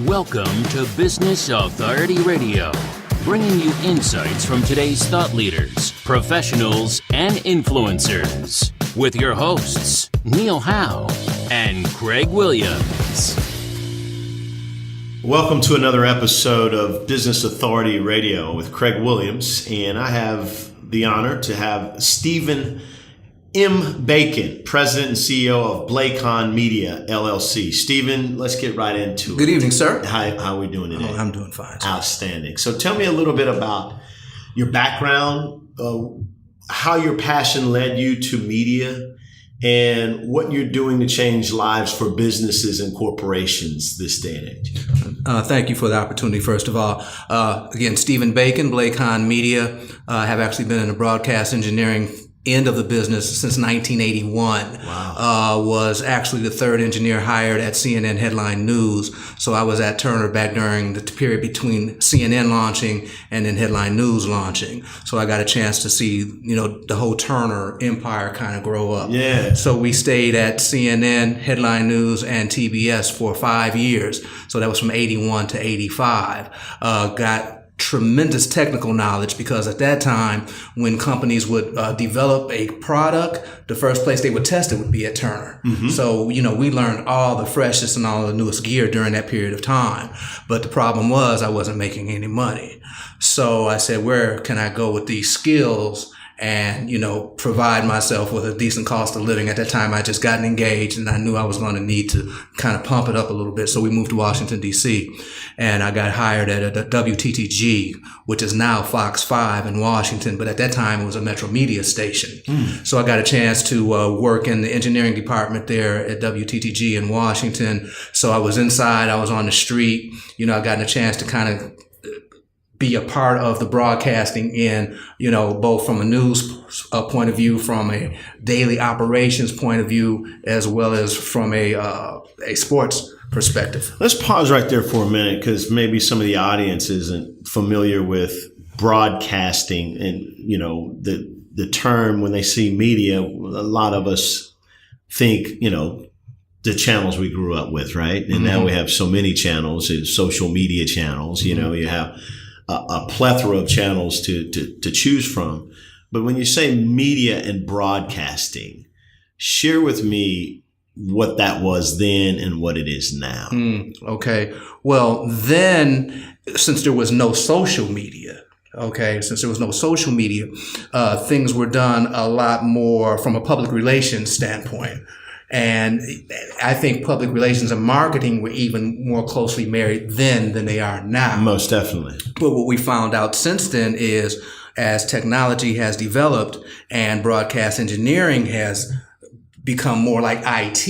Welcome to Business Authority Radio, bringing you insights from today's thought leaders, professionals, and influencers. With your hosts, Neil Howe and Craig Williams. Welcome to another episode of Business Authority Radio with Craig Williams, and I have the honor to have Stephen Smbacon, President and CEO of BlaCon Media, LLC. Stephen, let's get right into it. Good evening, sir. How are we doing today? Oh, I'm doing fine, sir. Outstanding. So tell me a little bit about your background, how your passion led you to media, and what you're doing to change lives for businesses and corporations this day and age. Thank you for the opportunity, first of all. Again, Stephen Smbacon, BlaCon Media. I have actually been in the broadcast engineering end of the business since 1981. Wow. Was actually the third engineer hired at CNN Headline News. So I was at Turner back during the period between CNN launching and then Headline News launching. So I got a chance to see, the whole Turner empire kind of grow up. Yeah. So we stayed at CNN, Headline News, and TBS for 5 years. So that was from 81 to 85. Got tremendous technical knowledge because at that time when companies would develop a product, the first place they would test it would be at Turner. Mm-hmm. So, we learned all the freshest and all the newest gear during that period of time. But the problem was I wasn't making any money. So I said, where can I go with these skills and, provide myself with a decent cost of living? At that time, I just gotten engaged and I knew I was going to need to kind of pump it up a little bit. So we moved to Washington, D.C. and I got hired at a WTTG, which is now Fox 5 in Washington. But at that time, it was a Metro Media station. So I got a chance to work in the engineering department there at WTTG in Washington. So I was inside, I was on the street, I got a chance to kind of be a part of the broadcasting in, both from a news point of view, from a daily operations point of view, as well as from a sports perspective. Let's pause right there for a minute because maybe some of the audience isn't familiar with broadcasting and, the term when they see media. A lot of us think, the channels we grew up with, right? And now we have so many channels, social media channels, you have a plethora of channels to choose from. But when you say media and broadcasting, share with me what that was then and what it is now. Okay. Well, then, since there was no social media, things were done a lot more from a public relations standpoint. And I think public relations and marketing were even more closely married then than they are now. Most definitely. But what we found out since then is as technology has developed and broadcast engineering has become more like IT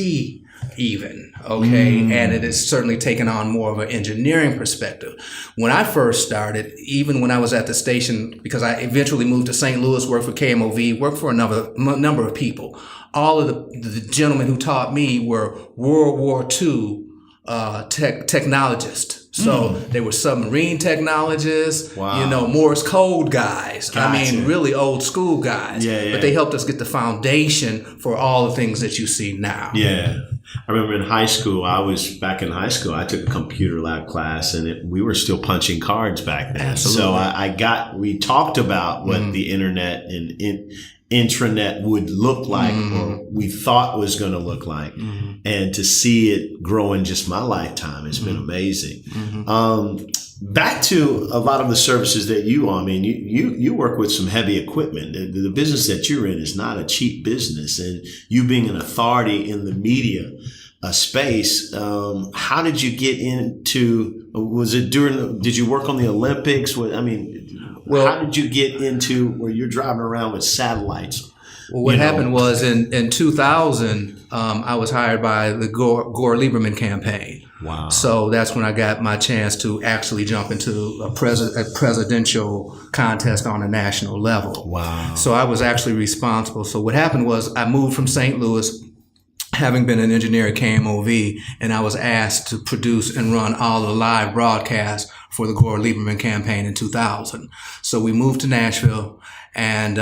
even, and it has certainly taken on more of an engineering perspective. When I first started, even when I was at the station, because I eventually moved to St. Louis, worked for KMOV, worked for a number of people. All of the gentlemen who taught me were World War II technologists. So they were submarine technologists, Morse code guys. Gotcha. I mean, really old school guys. Yeah. But they helped us get the foundation for all the things that you see now. Yeah. I remember in high school, I took a computer lab class and we were still punching cards back then. Absolutely. So we talked about what the internet and intranet would look like or we thought was going to look like. And to see it grow in just my lifetime, it's been amazing. Back to a lot of the services that you work with some heavy equipment. The business that you're in is not a cheap business, and you being an authority in the media space, how did you get into, did you work on the Olympics? How did you get into where you're driving around with satellites? Well, what happened was in 2000, I was hired by the Gore Lieberman campaign. Wow. So that's when I got my chance to actually jump into a presidential contest on a national level. Wow. So I was actually responsible. So what happened was I moved from St. Louis, having been an engineer at KMOV, and I was asked to produce and run all the live broadcasts for the Gore Lieberman campaign in 2000. So we moved to Nashville, and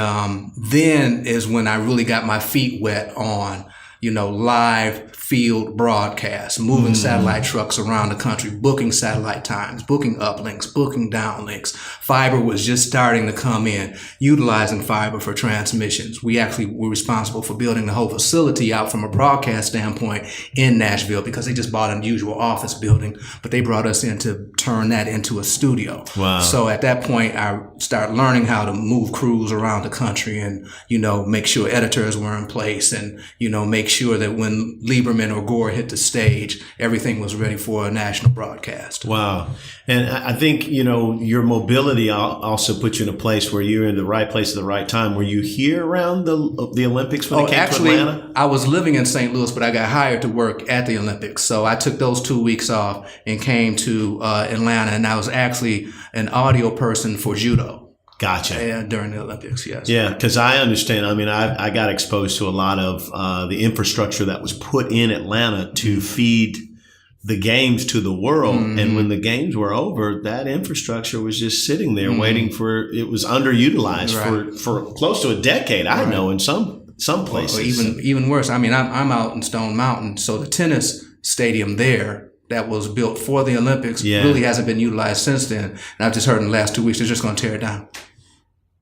then is when I really got my feet wet on, live field broadcasts, moving satellite trucks around the country, booking satellite times, booking uplinks, booking downlinks. Fiber was just starting to come in, utilizing fiber for transmissions. We actually were responsible for building the whole facility out from a broadcast standpoint in Nashville because they just bought an unusual office building, but they brought us in to turn that into a studio. Wow. So at that point, I started learning how to move crews around the country and, make sure editors were in place and, make sure that when Lieberman or Gore hit the stage, everything was ready for a national broadcast. Wow. And I think, your mobility also put you in a place where you're in the right place at the right time. Were you here around the Olympics when it came to Atlanta? I was living in St. Louis, but I got hired to work at the Olympics. So I took those 2 weeks off and came to Atlanta, and I was actually an audio person for judo. Gotcha. During the Olympics, yes. Yeah, because I understand. I mean, I got exposed to a lot of the infrastructure that was put in Atlanta to feed the games to the world. And when the games were over, that infrastructure was just sitting there waiting for, it was underutilized for close to a decade, I know, in some places. Or even worse. I mean, I'm out in Stone Mountain, so the tennis stadium there that was built for the Olympics really hasn't been utilized since then. And I've just heard in the last 2 weeks they're just going to tear it down.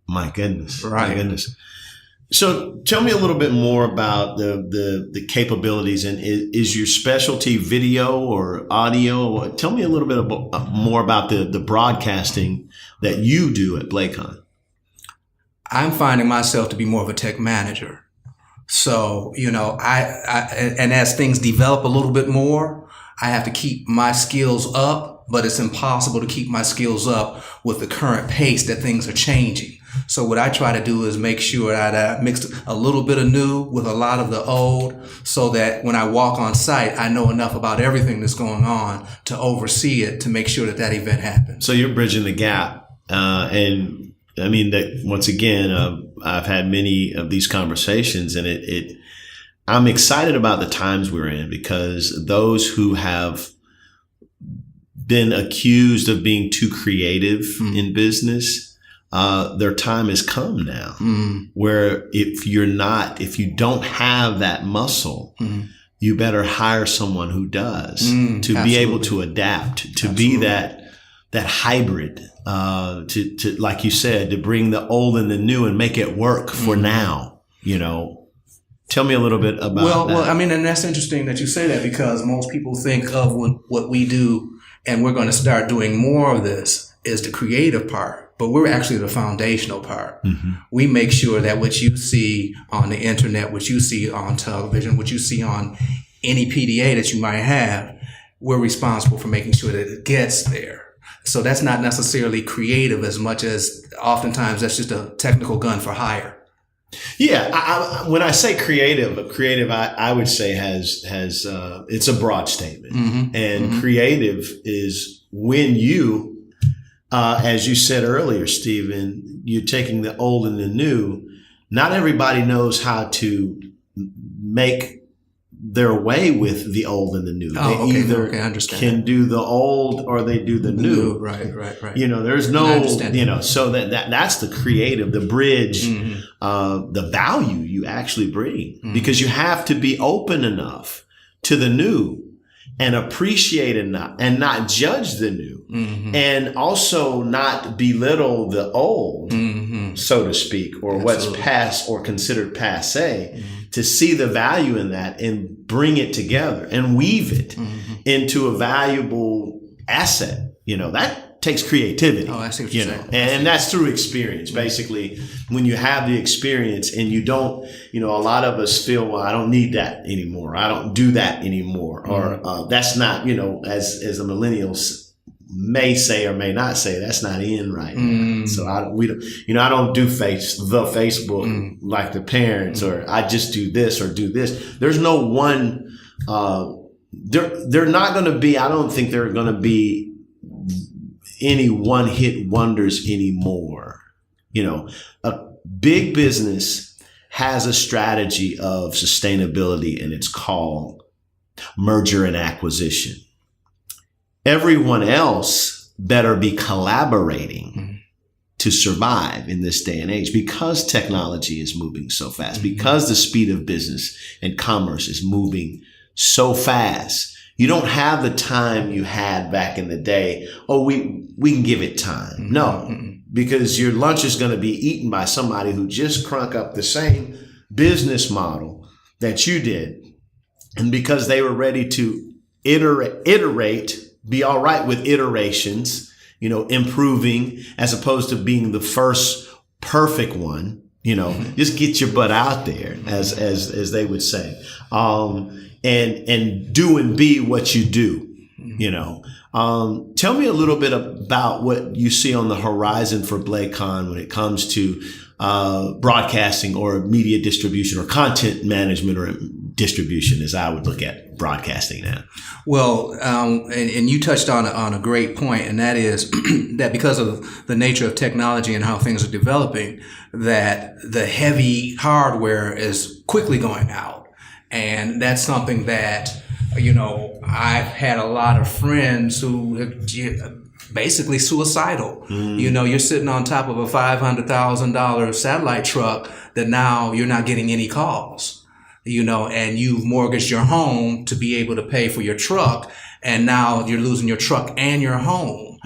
My goodness. Right. My goodness. So tell me a little bit more about the capabilities, and is your specialty video or audio? Tell me a little bit more about the broadcasting that you do at BlaCon. I'm finding myself to be more of a tech manager. So, and as things develop a little bit more, I have to keep my skills up, but it's impossible to keep my skills up with the current pace that things are changing. So what I try to do is make sure that I mix a little bit of new with a lot of the old so that when I walk on site, I know enough about everything that's going on to oversee it, to make sure that event happens. So you're bridging the gap. And I mean, that once again, I've had many of these conversations, and I'm excited about the times we're in, because those who have been accused of being too creative in business, their time has come now, where if you don't have that muscle, you better hire someone who does, to be able to adapt, to be that hybrid, to like you said, to bring the old and the new and make it work for now. Tell me a little bit about that. Well, I mean, and that's interesting that you say that, because most people think of what we do, and we're going to start doing more of this, is the creative part, but we're actually the foundational part. We make sure that what you see on the internet, what you see on television, what you see on any PDA that you might have, we're responsible for making sure that it gets there. So that's not necessarily creative as much as oftentimes that's just a technical gun for hire. Yeah, when I say creative, I would say has it's a broad statement, and creative is when you, as you said earlier, Stephen, you're taking the old and the new. Not everybody knows how to make their way with the old and the new. They either can do the old or they do the new. Right. There's no, so that's the creative, the bridge, the value you actually bring, because you have to be open enough to the new and appreciate enough and not judge the new, and also not belittle the old, so to speak, or what's past or considered passé, to see the value in that and bring it together and weave it into a valuable asset. That takes creativity. Oh, I see what you're saying. And that's through experience. Basically, when you have the experience and you don't, a lot of us feel, well, I don't need that anymore. I don't do that anymore. Or that's not, as the millennials may say or may not say, that's not in right now. So I don't do Facebook like the parents, or I just do this or do this. There's no one, they're not going to be, I don't think there are going to be any one hit wonders anymore. A big business has a strategy of sustainability, and it's called merger and acquisition. Everyone else better be collaborating to survive in this day and age because technology is moving so fast, because the speed of business and commerce is moving so fast. You don't have the time you had back in the day. Oh, we can give it time. No, because your lunch is going to be eaten by somebody who just crunk up the same business model that you did. And because they were ready to iterate, be all right with iterations, improving as opposed to being the first perfect one, just get your butt out there, as they would say, and do and be what you do, Tell me a little bit about what you see on the horizon for BlaCon when it comes to broadcasting or media distribution or content management or distribution, as I would look at broadcasting now. Well, and you touched on a great point, and that is that because of the nature of technology and how things are developing, that the heavy hardware is quickly going out. And that's something that, I've had a lot of friends who have basically suicidal. You're sitting on top of a $500,000 satellite truck that now you're not getting any calls. And you've mortgaged your home to be able to pay for your truck. And now you're losing your truck and your home.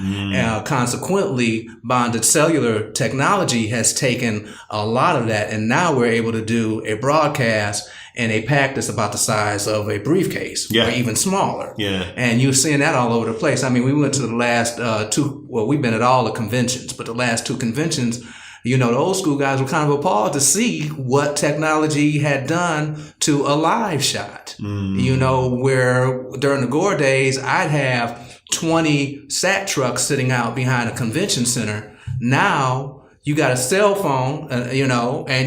Consequently, bonded cellular technology has taken a lot of that. And now we're able to do a broadcast in a pack that's about the size of a briefcase or even smaller. And you're seeing that all over the place. I mean, we went to the last we've been at all the conventions, but the last two conventions, the old school guys were kind of appalled to see what technology had done to a live shot. Where during the Gore days, I'd have 20 SAT trucks sitting out behind a convention center. Now you got a cell phone, and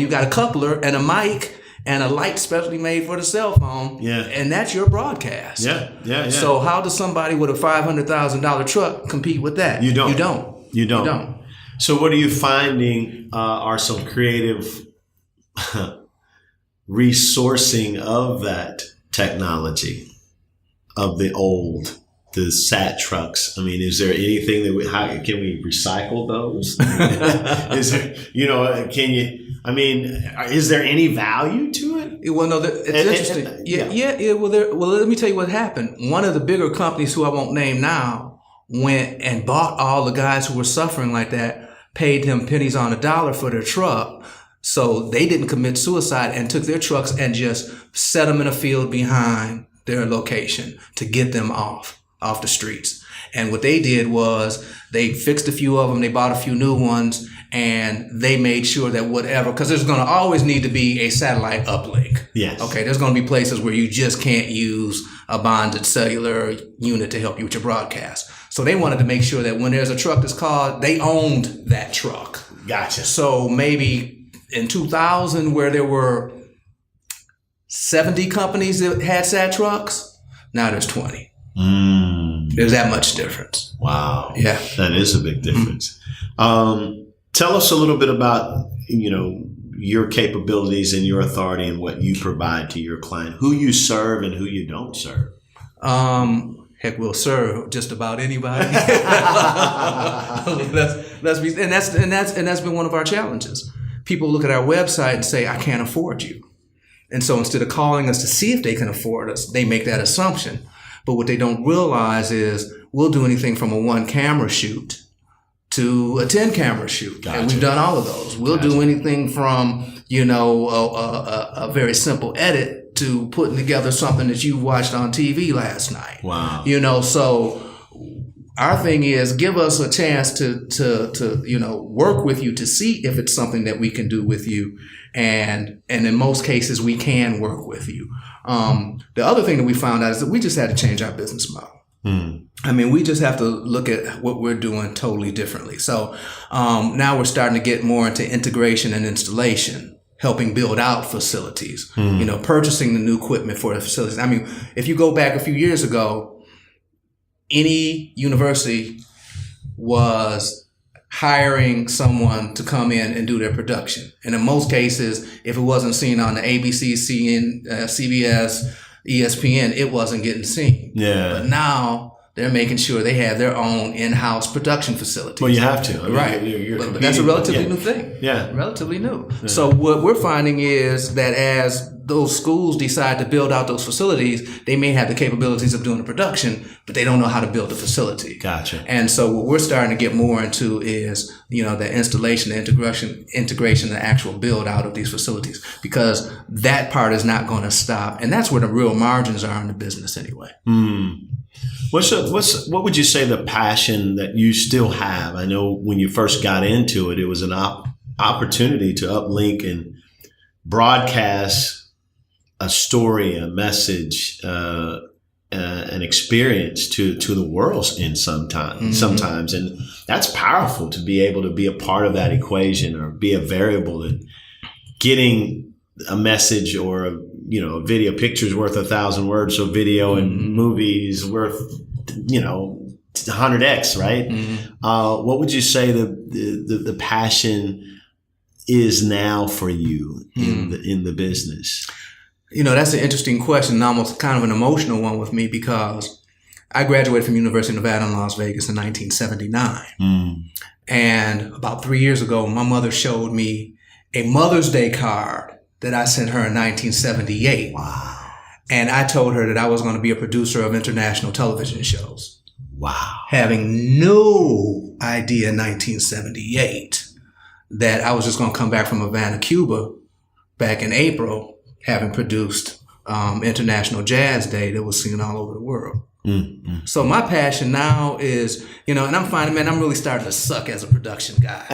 you got a coupler and a mic and a light specially made for the cell phone. And that's your broadcast. So how does somebody with a $500,000 truck compete with that? You don't. So what are you finding are some creative resourcing of that technology, of the SAT trucks? I mean, is there anything that can we recycle those? Is there, is there any value to it? Well, no, it's interesting. Well, let me tell you what happened. One of the bigger companies, who I won't name now, went and bought all the guys who were suffering like that, paid them pennies on a dollar for their truck. So they didn't commit suicide and took their trucks and just set them in a field behind their location to get them off the streets. And what they did was they fixed a few of them, they bought a few new ones, and they made sure that whatever, because there's going to always need to be a satellite uplink. Yes. Okay, there's going to be places where you just can't use a bonded cellular unit to help you with your broadcast. So they wanted to make sure that when there's a truck that's called, they owned that truck. Gotcha. So maybe in 2000, where there were 70 companies that had SAT trucks, now there's 20. There's that much difference. Wow. Yeah. That is a big difference. Tell us a little bit about, your capabilities and your authority and what you provide to your client, who you serve and who you don't serve. Heck, we'll serve just about anybody. Let's be, and that's been one of our challenges. People look at our website and say, "I can't afford you," and so instead of calling us to see if they can afford us, they make that assumption. But what they don't realize is we'll do anything from a 1 camera shoot to a 10 camera shoot, Gotcha. And we've done all of those. We'll do anything from a very simple edit to putting together something that you watched on TV last night. Wow. So our thing is give us a chance to work with you to see if it's something that we can do with you. And in most cases, we can work with you. The other thing that we found out is that we just had to change our business model. I mean, we just have to look at what we're doing totally differently. So now we're starting to get more into integration and installation, helping build out facilities, purchasing the new equipment for the facilities. I mean, if you go back a few years ago, any university was hiring someone to come in and do their production. And in most cases, if it wasn't seen on the ABC, CBS, ESPN, it wasn't getting seen. Yeah. But now they're making sure they have their own in-house production facilities. Well, you have to. I mean, right. But that's a relatively new thing. Yeah. Relatively new. Yeah. So what we're finding is that as those schools decide to build out those facilities, they may have the capabilities of doing the production, but they don't know how to build the facility. Gotcha. And so what we're starting to get more into is, the installation, the integration, the actual build out of these facilities, because that part is not going to stop. And that's where the real margins are in the business anyway. What would you say the passion that you still have? I know when you first got into it, it was an opportunity to uplink and broadcast a story, a message, an experience to the world sometimes. And that's powerful to be able to be a part of that equation or be a variable in getting a message or a video. Picture's worth 1,000 words, so video and movies worth 100x, right? What would you say the passion is now for you in the business? That's an interesting question, and almost kind of an emotional one with me, because I graduated from University of Nevada in Las Vegas in 1979. And about 3 years ago, my mother showed me a Mother's Day card that I sent her in 1978. Wow. And I told her that I was going to be a producer of international television shows. Wow. Having no idea in 1978 that I was just going to come back from Havana, Cuba, back in April, having produced International Jazz Day that was seen all over the world. So my passion now is, and I'm finding, man, I'm really starting to suck as a production guy.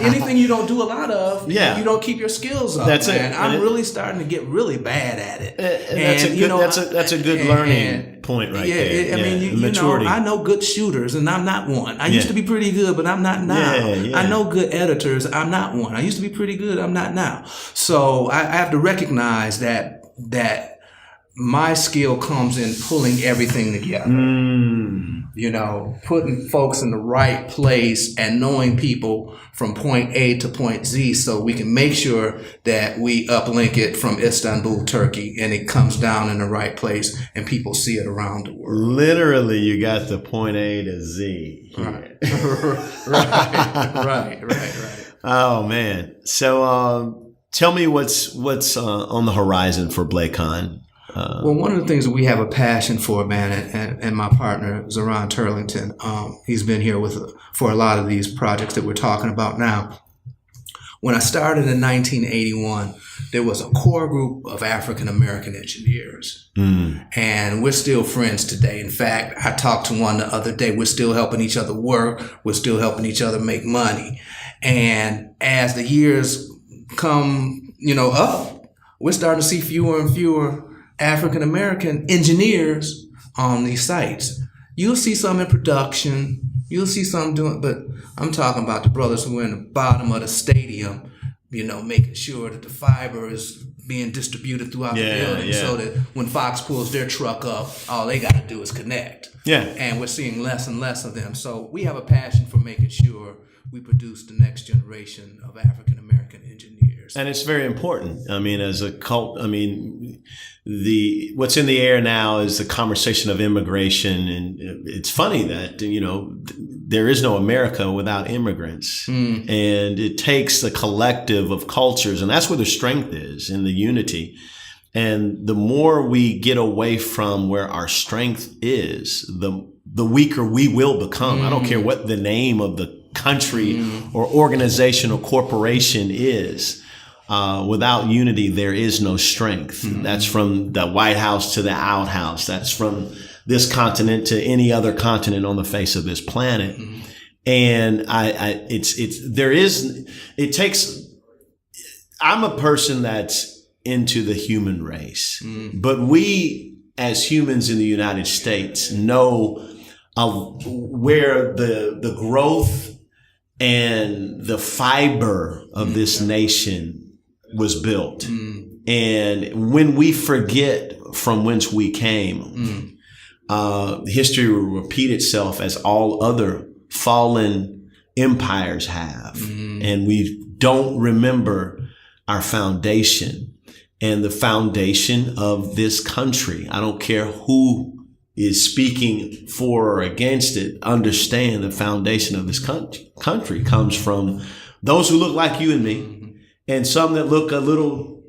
Anything you don't do a lot of, you don't keep your skills up. That's man. it. I'm really starting to get really bad at it. That's a good learning point right there. I mean, maturity. I know good shooters, and I'm not one. I used to be pretty good, but I'm not now. I know good editors. I'm not one. I used to be pretty good. I'm not now. So I have to recognize that my skill comes in pulling everything together. Putting folks in the right place and knowing people from point A to point Z, so we can make sure that we uplink it from Istanbul, Turkey, and it comes down in the right place and people see it around the world. Literally, you got the point A to Z. Right. right. Oh man. So tell me what's on the horizon for BlaCon. Well, one of the things that we have a passion for, man, and my partner, Zoran Turlington, he's been here for a lot of these projects that we're talking about now. When I started in 1981, there was a core group of African-American engineers. And we're still friends today. In fact, I talked to one the other day. We're still helping each other work. We're still helping each other make money. And as the years come, up, we're starting to see fewer and fewer African-American engineers on these sites. You'll see some in production. You'll see some doing, but I'm talking about the brothers who are in the bottom of the stadium, making sure that the fiber is being distributed throughout the building so that when Fox pulls their truck up, all they got to do is connect. And we're seeing less and less of them. So we have a passion for making sure we produce the next generation of African-American engineers. And it's very important. I mean, as a cult, what's in the air now is the conversation of immigration. And it's funny that, there is no America without immigrants. And it takes the collective of cultures. And that's where the strength is, in the unity. And the more we get away from where our strength is, the weaker we will become. I don't care what the name of the country or organization or corporation is. Without unity, there is no strength. That's from the White House to the outhouse. That's from this continent to any other continent on the face of this planet. And I'm a person that's into the human race, but we as humans in the United States know where the growth and the fiber of this nation was built. And when we forget from whence we came, history will repeat itself as all other fallen empires have. And we don't remember our foundation and the foundation of this country. I don't care who is speaking for or against it, understand the foundation of this country comes from those who look like you and me, and some that look a little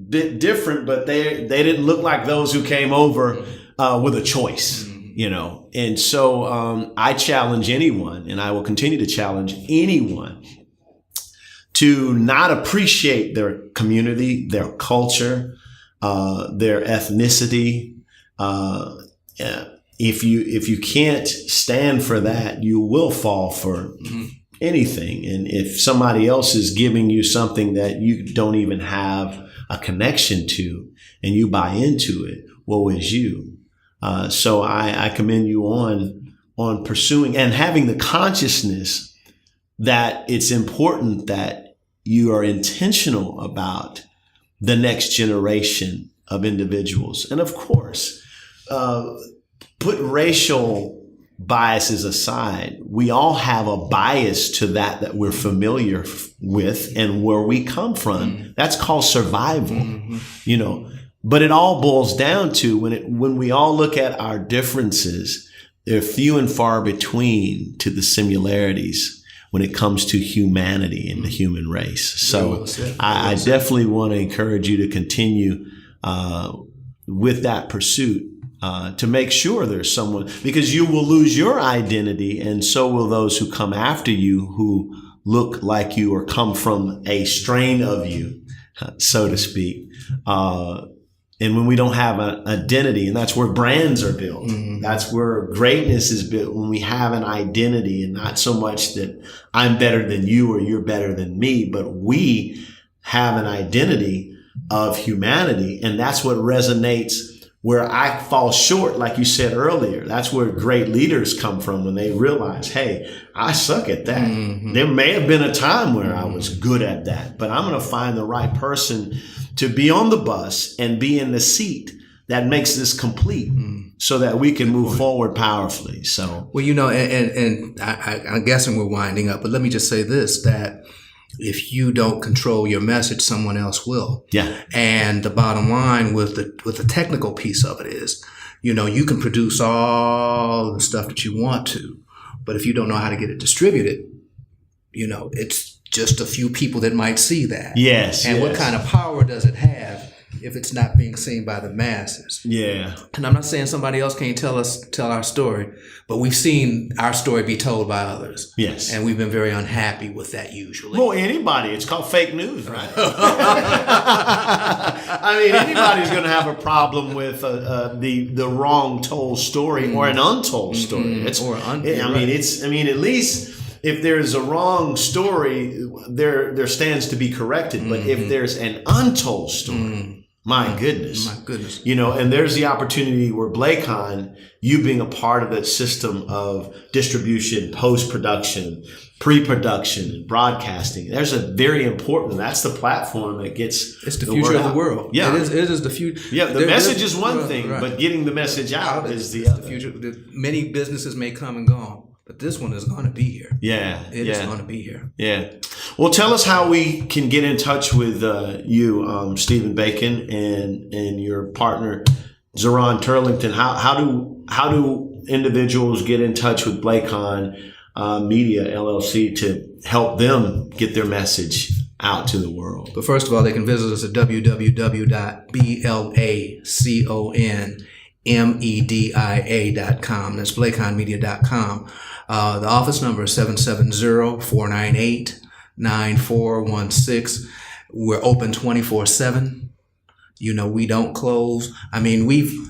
bit different, but they didn't look like those who came over with a choice, you know. And so I challenge anyone, and I will continue to challenge anyone to not appreciate their community, their culture, their ethnicity. If you can't stand for that, you will fall for anything. And if somebody else is giving you something that you don't even have a connection to, and you buy into it, woe is you. So I commend you on pursuing and having the consciousness that it's important that you are intentional about the next generation of individuals. And of course, put racial biases aside. We all have a bias to that we're familiar with and where we come from. That's called survival, you know. But it all boils down to when we all look at our differences, they're few and far between to the similarities when it comes to humanity and the human race. So I definitely want to encourage you to continue with that pursuit to make sure there's someone, because you will lose your identity, and so will those who come after you who look like you or come from a strain of you, so to speak. And when we don't have an identity, and that's where brands are built. That's where greatness is built, when we have an identity, and not so much that I'm better than you or you're better than me, but we have an identity of humanity. And that's what resonates where I fall short, like you said earlier. That's where great leaders come from, when they realize, hey, I suck at that. There may have been a time where I was good at that, but I'm going to find the right person to be on the bus and be in the seat that makes this complete, so that we can move forward powerfully. So, well, you know, and I'm guessing we're winding up, but let me just say this, that if you don't control your message, someone else will. Yeah. And the bottom line with the technical piece of it is, you know, you can produce all the stuff that you want to, but if you don't know how to get it distributed, you know, it's just a few people that might see that. Yes. And what kind of power does it have if it's not being seen by the masses? Yeah. And I'm not saying somebody else can't tell our story, but we've seen our story be told by others. Yes. And we've been very unhappy with that usually. Well, anybody. It's called fake news, right? I mean, anybody's going to have a problem with the wrong told story or an untold story. At least if there's a wrong story, there stands to be corrected. But if there's an untold story, my goodness. You know, and there's the opportunity where BlaCon, you being a part of that system of distribution, post-production, pre-production, and broadcasting, there's a very important, that's the platform that gets it's the future of the world. Yeah. It is the future. Yeah, the message is one thing, but getting the message out is the other. The future. Many businesses may come and go, but this one is going to be here. Yeah. It is going to be here. Yeah. Well, tell us how we can get in touch with you, Smbacon, and your partner, Zeron Turlington. How do individuals get in touch with BlaCon Media LLC to help them get their message out to the world? But first of all, they can visit us at www.blaconmedia.com. That's blaconmedia.com. The office number is 770-498-9416. We're open 24/7. You know, we don't close. I mean,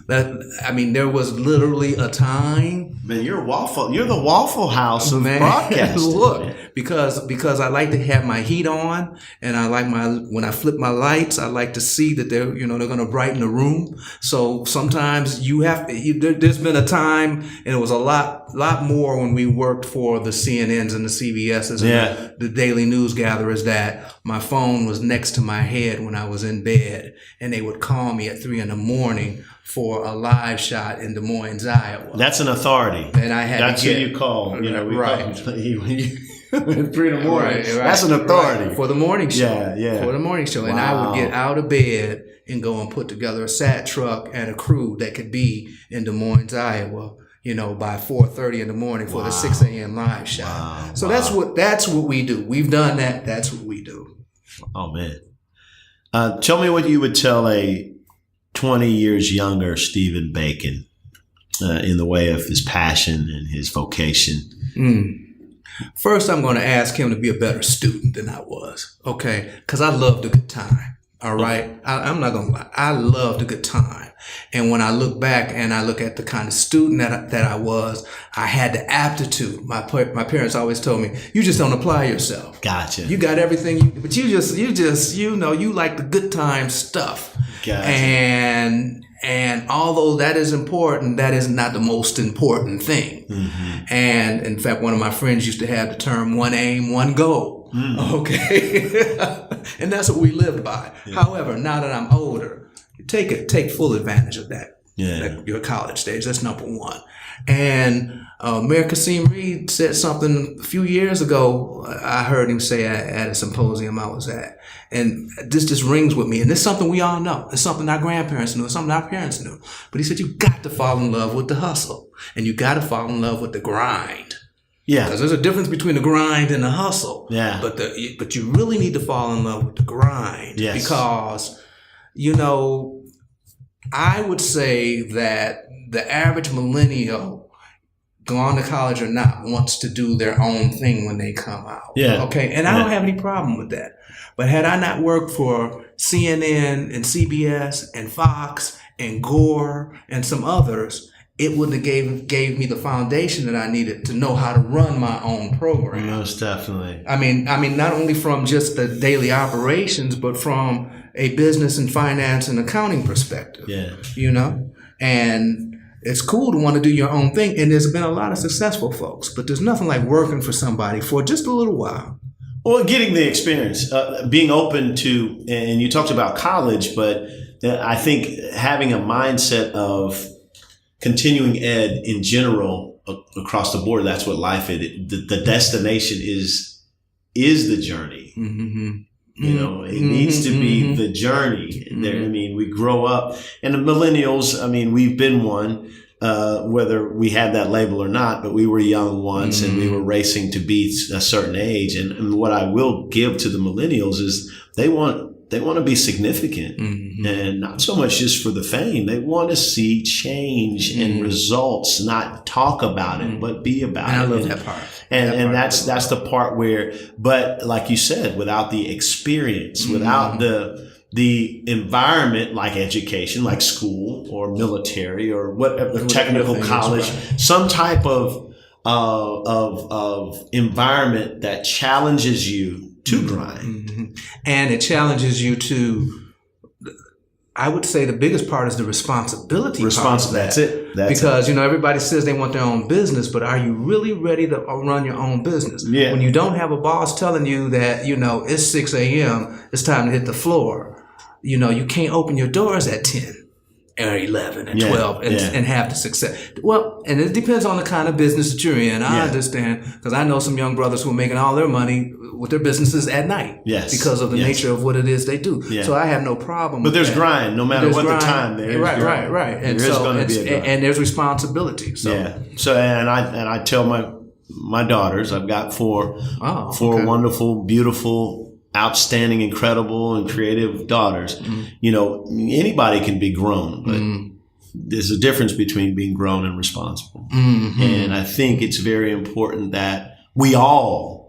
there was literally a time. Man, you're the Waffle House of broadcasting. Look, because I like to have my heat on, and I like when I flip my lights, I like to see that they're going to brighten the room. So sometimes there's been a time, and it was a lot more when we worked for the CNNs and the CBSs and the daily news gatherers, that my phone was next to my head when I was in bed, and they would call me at 3 a.m. for a live shot in Des Moines, Iowa. That's an authority. And I had That's to get, who you call. You know, right. At 3 in the morning. Right. That's an authority. Right. For the morning show. Yeah. For the morning show. Wow. And I would get out of bed and go and put together a SAT truck and a crew that could be in Des Moines, Iowa, by 4:30 in the morning for the 6 a.m. live shot. Wow. So that's what we do. We've done that. That's what we do. Oh, man. Tell me what you would tell a 20 years younger Stephen Bacon in the way of his passion and his vocation. First, I'm going to ask him to be a better student than I was, okay? Because I loved a good time, all right? I'm not going to lie. I loved a good time. And when I look back and I look at the kind of student that I was, I had the aptitude. My parents always told me, you just don't apply yourself. Gotcha. You got everything, but you like the good time stuff. Gotcha. And although that is important, that is not the most important thing. Mm-hmm. And in fact, one of my friends used to have the term one aim, one goal. Okay. And that's what we lived by. Yeah. However, now that I'm older, take full advantage of that. Yeah. At your college days. That's number one. And Mayor Kasim Reed said something a few years ago. I heard him say at a symposium I was at. And this just rings with me. And it's something we all know. It's something our grandparents knew. It's something our parents knew. But he said, you got to fall in love with the hustle. And you got to fall in love with the grind. Yeah. Because there's a difference between the grind and the hustle. Yeah. But you really need to fall in love with the grind. Yes. Because, I would say that the average millennial, gone to college or not, wants to do their own thing when they come out. Yeah. Okay. And I don't have any problem with that. But had I not worked for CNN and CBS and Fox and Gore and some others, it wouldn't have gave me the foundation that I needed to know how to run my own program. Most definitely. I mean, not only from just the daily operations, but from a business and finance and accounting perspective. Yeah. And it's cool to want to do your own thing. And there's been a lot of successful folks, but there's nothing like working for somebody for just a little while. Well, getting the experience, being open to, and you talked about college, but I think having a mindset of continuing ed in general across the board, that's what life is. The destination is the journey. Mm-hmm. It needs to be the journey. Mm-hmm. We grow up, and the millennials, we've been one, whether we had that label or not, but we were young once and we were racing to be a certain age. And what I will give to the millennials is they want to be significant, and not so much just for the fame. They want to see change and results, not talk about it, but be about it. I love that part. And that's the part where, but like you said, without the experience, without the environment, like education, like school or military or whatever, technical college, some type of environment that challenges you to grind. And it challenges you to, I would say the biggest part is the responsibility part of that. That's it. Because, everybody says they want their own business, but are you really ready to run your own business? Yeah. When you don't have a boss telling you that, it's 6 a.m., it's time to hit the floor. You can't open your doors at 10 or 11 and 12 and have the success. Well, and it depends on the kind of business that you're in. I understand, because I know some young brothers who are making all their money with their businesses at night because of the nature of what it is they do. Yeah. So I have no problem with that. But there's grind, no matter what the time there is. Right. And there's going to be a grind. And there's responsibility. So. Yeah. So, and I tell my daughters, I've got four wonderful, beautiful, outstanding, incredible, and creative daughters. Anybody can be grown, but there's a difference between being grown and responsible. And I think it's very important that we all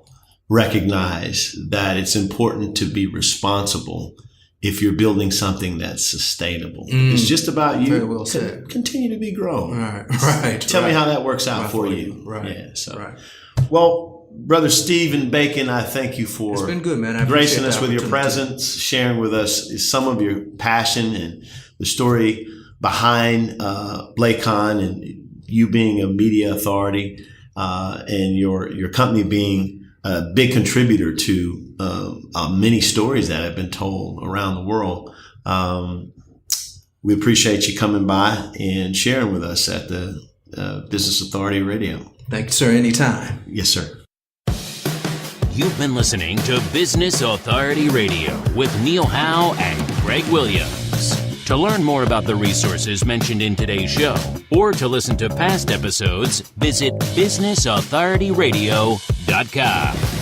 recognize that it's important to be responsible if you're building something that's sustainable. It's just about you. Very well said. Continue to be grown. Right. Tell me how that works out for you. Right. Yeah. Well, Brother Stephen Bacon, I thank you for it's been good, man. gracing us with your presence, sharing with us some of your passion and the story behind BlaCon, and you being a media authority and your company being a big contributor to many stories that have been told around the world. We appreciate you coming by and sharing with us at the Business Authority Radio. Thank you, sir. Anytime. Yes, sir. You've been listening to Business Authority Radio with Neil Howe and Greg Williams. To learn more about the resources mentioned in today's show or to listen to past episodes, visit businessauthorityradio.com.